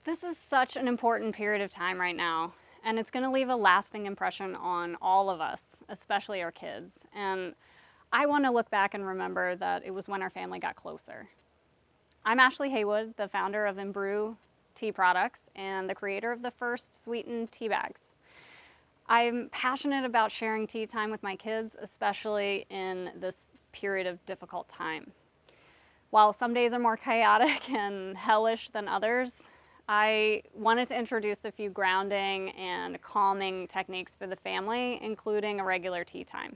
This is such an important period of time right now, and it's going to leave a lasting impression on all of us, especially our kids. And I want to look back and remember that it was when our family got closer. I'm Ashley Haywood, the founder of Embrew tea products and the creator of the first sweetened tea bags. I'm passionate about sharing tea time with my kids, especially in this period of difficult time. While some days are more chaotic and hellish than others, I wanted to introduce a few grounding and calming techniques for the family, including a regular tea time.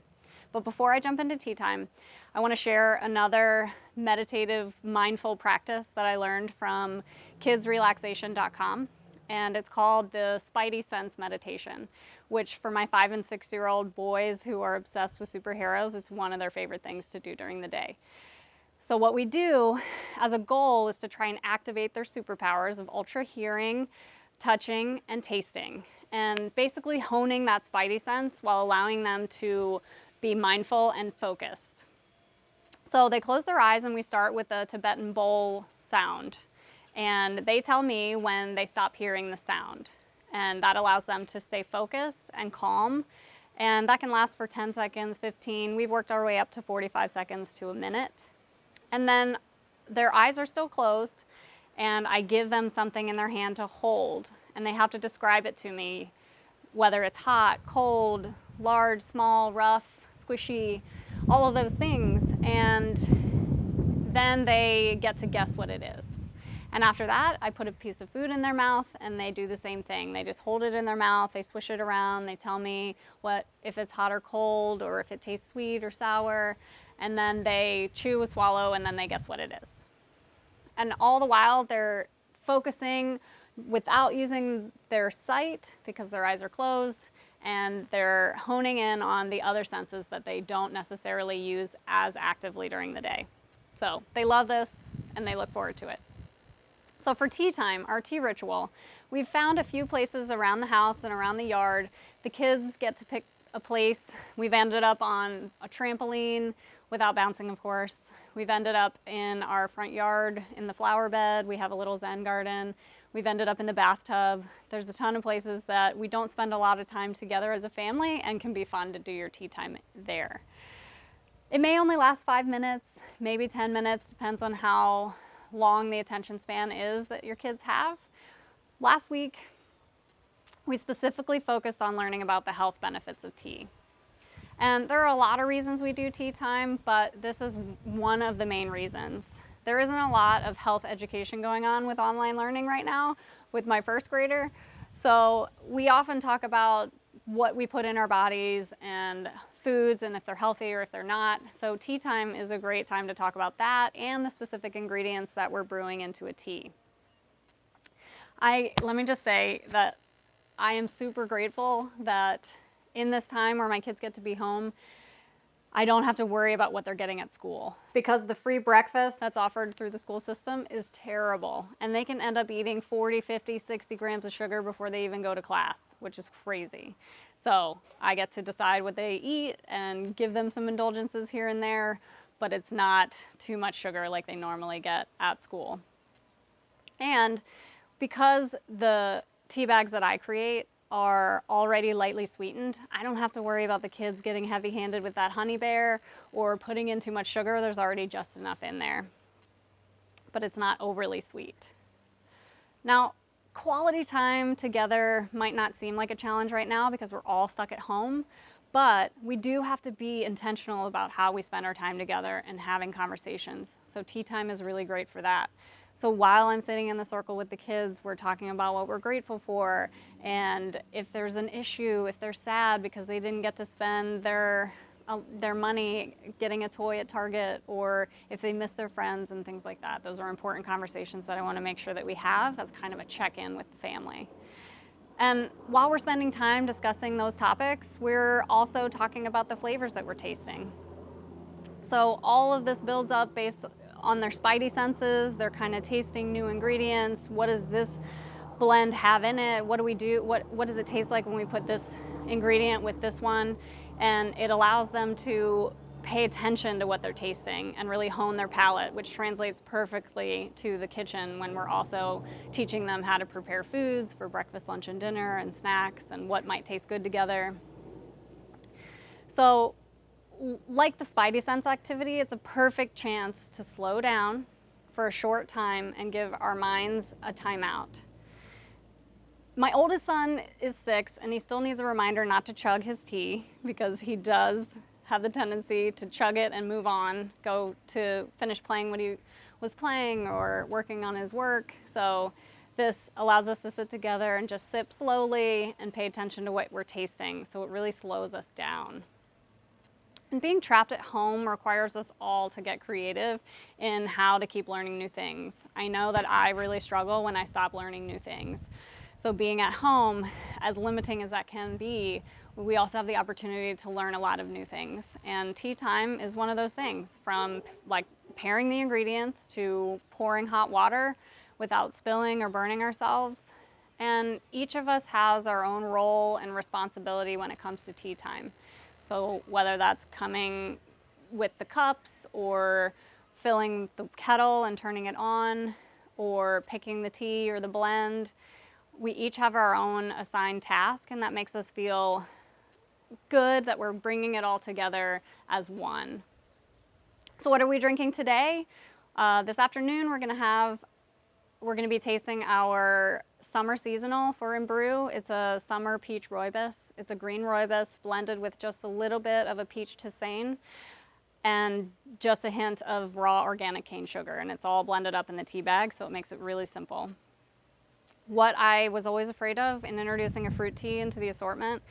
But before I jump into tea time, I want to share another meditative, mindful practice that I learned from kidsrelaxation.com, and it's called the spideysense meditation, which for my 5 and 6-year-old boys who are obsessed with superheroes, it's one of their favorite things to do during the day. So what we do as a goal is to try and activate their superpowers of ultra hearing, touching, and tasting, and basically honing that spidey sense while allowing them to be mindful and focused. So they close their eyes and we start with a Tibetan bowl sound. And they tell me when they stop hearing the sound. And that allows them to stay focused and calm. And that can last for 10 seconds, 15. We've worked our way up to 45 seconds to a minute. And then their eyes are still closed, and I give them something in their hand to hold, and they have to describe it to me, whether it's hot, cold, large, small, rough, squishy, all of those things, and then they get to guess what it is. And after that, I put a piece of food in their mouth, and they do the same thing. They just hold it in their mouth, they swish it around, they tell me if it's hot or cold, or if it tastes sweet or sour, and then they chew, swallow, and then they guess what it is. And all the while, they're focusing without using their sight because their eyes are closed, and they're honing in on the other senses that they don't necessarily use as actively during the day. So they love this, and they look forward to it. So for tea time, our tea ritual, we've found a few places around the house and around the yard. The kids get to pick a place. We've ended up on a trampoline, without bouncing, of course. We've ended up in our front yard in the flower bed. We have a little Zen garden. We've ended up in the bathtub. There's a ton of places that we don't spend a lot of time together as a family and can be fun to do your tea time there. It may only last 5 minutes, maybe 10 minutes, depends on how long the attention span is that your kids have. Last week, we specifically focused on learning about the health benefits of tea. And there are a lot of reasons we do tea time, but this is one of the main reasons. There isn't a lot of health education going on with online learning right now with my first grader. So we often talk about what we put in our bodies and foods and if they're healthy or if they're not. So tea time is a great time to talk about that and the specific ingredients that we're brewing into a tea. Let me just say that I am super grateful that in this time where my kids get to be home, I don't have to worry about what they're getting at school. Because the free breakfast that's offered through the school system is terrible. And they can end up eating 40, 50, 60 grams of sugar before they even go to class, which is crazy. So I get to decide what they eat and give them some indulgences here and there, but it's not too much sugar like they normally get at school. And because the tea bags that I create are already lightly sweetened, I don't have to worry about the kids getting heavy-handed with that honey bear or putting in too much sugar. There's already just enough in there, but it's not overly sweet. Now, quality time together might not seem like a challenge right now because we're all stuck at home, but we do have to be intentional about how we spend our time together and having conversations. So tea time is really great for that. So while I'm sitting in the circle with the kids, we're talking about what we're grateful for, and if there's an issue, if they're sad because they didn't get to spend their money getting a toy at Target, or if they miss their friends and things like that. Those are important conversations that I want to make sure that we have as kind of a check-in with the family. And while we're spending time discussing those topics, we're also talking about the flavors that we're tasting. So all of this builds up based on their spidey senses. They're kind of tasting new ingredients. What does this blend have in it? What do we do? What does it taste like when we put this ingredient with this one? And it allows them to pay attention to what they're tasting and really hone their palate, which translates perfectly to the kitchen when we're also teaching them how to prepare foods for breakfast, lunch, and dinner, and snacks, and what might taste good together. So, like the spidey sense activity, it's a perfect chance to slow down for a short time and give our minds a timeout. My oldest son is 6, and he still needs a reminder not to chug his tea because he does have the tendency to chug it and move on, go to finish playing what he was playing or working on his work. So this allows us to sit together and just sip slowly and pay attention to what we're tasting. So it really slows us down. And being trapped at home requires us all to get creative in how to keep learning new things. I know that I really struggle when I stop learning new things. So being at home, as limiting as that can be, we also have the opportunity to learn a lot of new things. And tea time is one of those things, from like pairing the ingredients to pouring hot water without spilling or burning ourselves. And each of us has our own role and responsibility when it comes to tea time. So whether that's coming with the cups or filling the kettle and turning it on or picking the tea or the blend, we each have our own assigned task, and that makes us feel good that we're bringing it all together as one. So what are we drinking today? This afternoon we're going to be tasting our summer seasonal for Embrew. It's a summer peach rooibos. It's a green rooibos blended with just a little bit of a peach tisane and just a hint of raw organic cane sugar, and it's all blended up in the tea bag, so it makes it really simple. What I was always afraid of in introducing a fruit tea into the assortment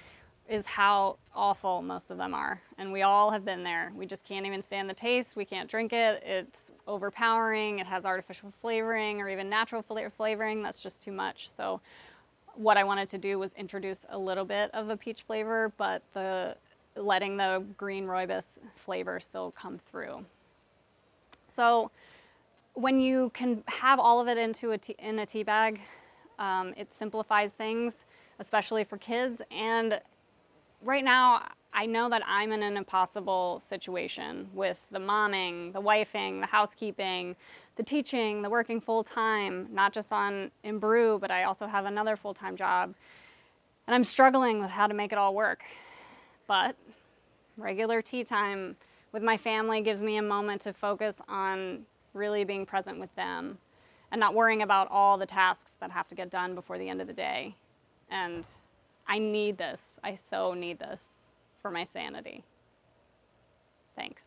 is how awful most of them are. And we all have been there. We just can't even stand the taste. We can't drink it. It's overpowering. It has artificial flavoring or even natural flavoring. That's just too much. So what I wanted to do was introduce a little bit of a peach flavor, but letting the green rooibos flavor still come through. So when you can have all of it in a tea bag, it simplifies things, especially for kids. And right now, I know that I'm in an impossible situation with the momming, the wifing, the housekeeping, the teaching, the working full time, not just on Embrew, but I also have another full-time job. And I'm struggling with how to make it all work. But regular tea time with my family gives me a moment to focus on really being present with them and not worrying about all the tasks that have to get done before the end of the day. And I need this. I so need this for my sanity. Thanks.